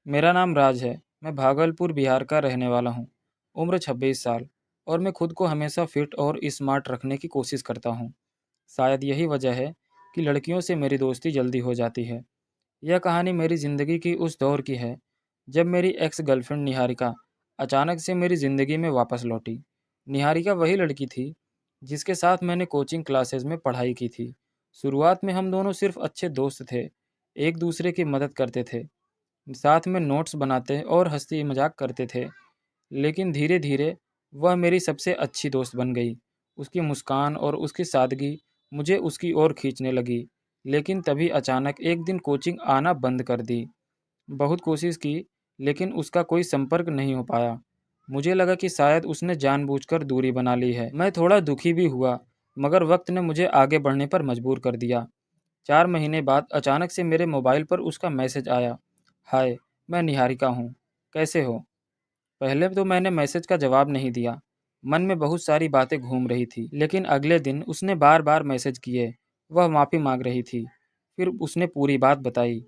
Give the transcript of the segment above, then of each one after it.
मेरा नाम राज है। मैं भागलपुर बिहार का रहने वाला हूँ। उम्र 26 साल। और मैं खुद को हमेशा फिट और स्मार्ट रखने की कोशिश करता हूँ। शायद यही वजह है कि लड़कियों से मेरी दोस्ती जल्दी हो जाती है। यह कहानी मेरी ज़िंदगी की उस दौर की है जब मेरी एक्स गर्लफ्रेंड निहारिका अचानक से मेरी ज़िंदगी में वापस लौटी। निहारिका वही लड़की थी जिसके साथ मैंने कोचिंग क्लासेस में पढ़ाई की थी। शुरुआत में हम दोनों सिर्फ अच्छे दोस्त थे, एक दूसरे की मदद करते थे, साथ में नोट्स बनाते और हंसी मजाक करते थे। लेकिन धीरे धीरे वह मेरी सबसे अच्छी दोस्त बन गई। उसकी मुस्कान और उसकी सादगी मुझे उसकी ओर खींचने लगी। लेकिन तभी अचानक एक दिन कोचिंग आना बंद कर दी। बहुत कोशिश की, लेकिन उसका कोई संपर्क नहीं हो पाया। मुझे लगा कि शायद उसने जानबूझकर दूरी बना ली है। मैं थोड़ा दुखी भी हुआ, मगर वक्त ने मुझे आगे बढ़ने पर मजबूर कर दिया। 4 महीने बाद अचानक से मेरे मोबाइल पर उसका मैसेज आया। हाय, मैं निहारिका हूँ, कैसे हो? पहले तो मैंने मैसेज का जवाब नहीं दिया। मन में बहुत सारी बातें घूम रही थी। लेकिन अगले दिन उसने बार बार मैसेज किए। वह माफ़ी मांग रही थी। फिर उसने पूरी बात बताई।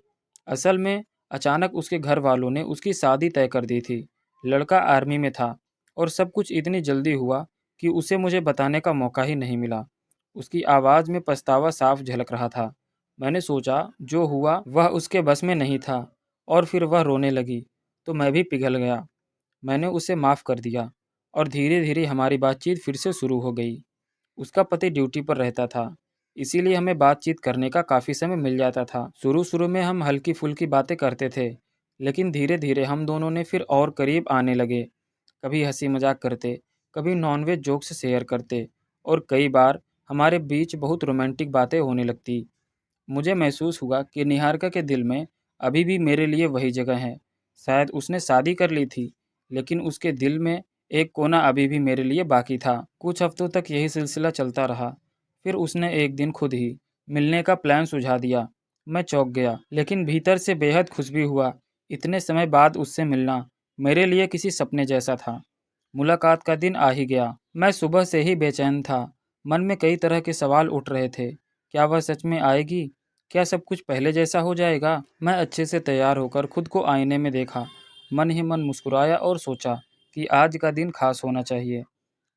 असल में अचानक उसके घर वालों ने उसकी शादी तय कर दी थी। लड़का आर्मी में था और सब कुछ इतनी जल्दी हुआ कि उसे मुझे बताने का मौका ही नहीं मिला। उसकी आवाज़ में पछतावा साफ झलक रहा था। मैंने सोचा जो हुआ वह उसके बस में नहीं था। और फिर वह रोने लगी तो मैं भी पिघल गया। मैंने उसे माफ़ कर दिया और धीरे धीरे हमारी बातचीत फिर से शुरू हो गई। उसका पति ड्यूटी पर रहता था, इसीलिए हमें बातचीत करने का काफ़ी समय मिल जाता था। शुरू शुरू में हम हल्की फुल्की बातें करते थे, लेकिन धीरे धीरे हम दोनों ने फिर और करीब आने लगे। कभी हंसी मजाक करते, कभी नॉनवेज जोक्स शेयर करते, और कई बार हमारे बीच बहुत रोमांटिक बातें होने लगती। मुझे महसूस हुआ कि निहारिका के दिल में अभी भी मेरे लिए वही जगह है। शायद उसने शादी कर ली थी, लेकिन उसके दिल में एक कोना अभी भी मेरे लिए बाकी था। कुछ हफ्तों तक यही सिलसिला चलता रहा। फिर उसने एक दिन खुद ही मिलने का प्लान सुझा दिया। मैं चौंक गया, लेकिन भीतर से बेहद खुश भी हुआ। इतने समय बाद उससे मिलना मेरे लिए किसी सपने जैसा था। मुलाकात का दिन आ ही गया। मैं सुबह से ही बेचैन था। मन में कई तरह के सवाल उठ रहे थे। क्या वह सच में आएगी? क्या सब कुछ पहले जैसा हो जाएगा? मैं अच्छे से तैयार होकर खुद को आईने में देखा। मन ही मन मुस्कुराया और सोचा कि आज का दिन खास होना चाहिए।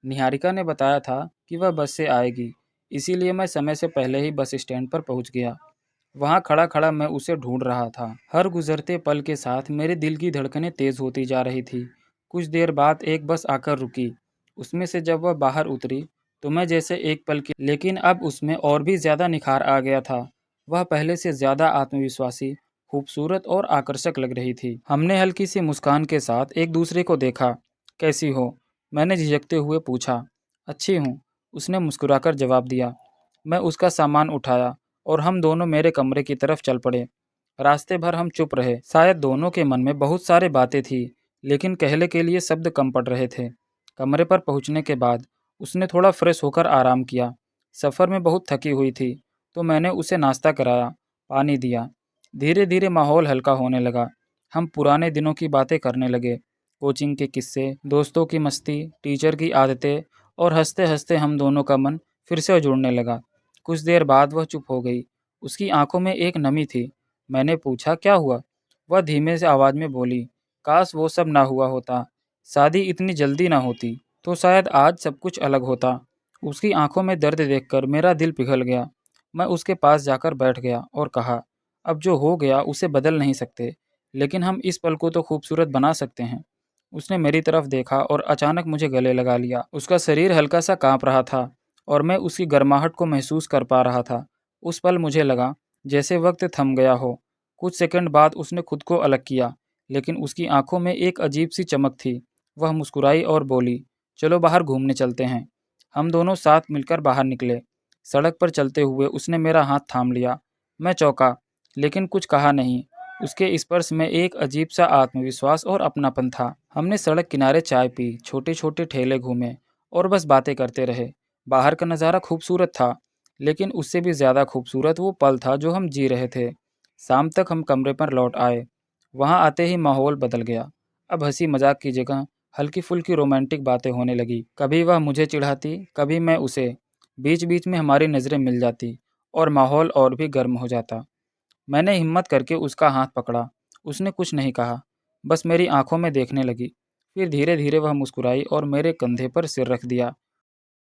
निहारिका ने बताया था कि वह बस से आएगी, इसीलिए मैं समय से पहले ही बस स्टैंड पर पहुंच गया। वहां खड़ा खड़ा मैं उसे ढूंढ रहा था। हर गुजरते पल के साथ मेरे दिल की धड़कनें तेज होती जा रही थी। कुछ देर बाद एक बस आकर रुकी। उसमें से जब वह बाहर उतरी तो मैं जैसे एक पल की, लेकिन अब उसमें और भी ज्यादा निखार आ गया था। वह पहले से ज्यादा आत्मविश्वासी, खूबसूरत और आकर्षक लग रही थी। हमने हल्की सी मुस्कान के साथ एक दूसरे को देखा। कैसी हो? मैंने झिझकते हुए पूछा। अच्छी हूँ, उसने मुस्कुराकर जवाब दिया। मैं उसका सामान उठाया और हम दोनों मेरे कमरे की तरफ चल पड़े। रास्ते भर हम चुप रहे। शायद दोनों के मन में बहुत सारे बातें थी, लेकिन कहने के लिए शब्द कम पड़ रहे थे। कमरे पर पहुंचने के बाद उसने थोड़ा फ्रेश होकर आराम किया। सफ़र में बहुत थकी हुई थी, तो मैंने उसे नाश्ता कराया, पानी दिया। धीरे धीरे माहौल हल्का होने लगा। हम पुराने दिनों की बातें करने लगे। कोचिंग के किस्से, दोस्तों की मस्ती, टीचर की आदतें, और हंसते हंसते हम दोनों का मन फिर से जुड़ने लगा। कुछ देर बाद वह चुप हो गई। उसकी आंखों में एक नमी थी। मैंने पूछा, क्या हुआ? वह धीमे से आवाज़ में बोली, काश वो सब ना हुआ होता, शादी इतनी जल्दी ना होती, तो शायद आज सब कुछ अलग होता। उसकी आंखों में दर्द देखकर मेरा दिल पिघल गया। मैं उसके पास जाकर बैठ गया और कहा, अब जो हो गया उसे बदल नहीं सकते, लेकिन हम इस पल को तो खूबसूरत बना सकते हैं। उसने मेरी तरफ देखा और अचानक मुझे गले लगा लिया। उसका शरीर हल्का सा कांप रहा था और मैं उसकी गर्माहट को महसूस कर पा रहा था। उस पल मुझे लगा जैसे वक्त थम गया हो। कुछ सेकंड बाद उसने खुद को अलग किया, लेकिन उसकी आंखों में एक अजीब सी चमक थी। वह मुस्कुराई और बोली, चलो बाहर घूमने चलते हैं। हम दोनों साथ मिलकर बाहर निकले। सड़क पर चलते हुए उसने मेरा हाथ थाम लिया। मैं चौंका, लेकिन कुछ कहा नहीं। उसके स्पर्श में एक अजीब सा आत्मविश्वास और अपनापन था। हमने सड़क किनारे चाय पी, छोटे छोटे ठेले घूमे और बस बातें करते रहे। बाहर का नज़ारा खूबसूरत था, लेकिन उससे भी ज़्यादा खूबसूरत वो पल था जो हम जी रहे थे। शाम तक हम कमरे पर लौट आए। वहाँ आते ही माहौल बदल गया। अब हंसी मजाक की जगह हल्की फुल्की रोमांटिक बातें होने लगी। कभी वह मुझे चिढ़ाती, कभी मैं उसे। बीच बीच में हमारी नज़रें मिल जाती और माहौल और भी गर्म हो जाता। मैंने हिम्मत करके उसका हाथ पकड़ा उसने कुछ नहीं कहा, बस मेरी आंखों में देखने लगी। फिर धीरे धीरे वह मुस्कुराई और मेरे कंधे पर सिर रख दिया।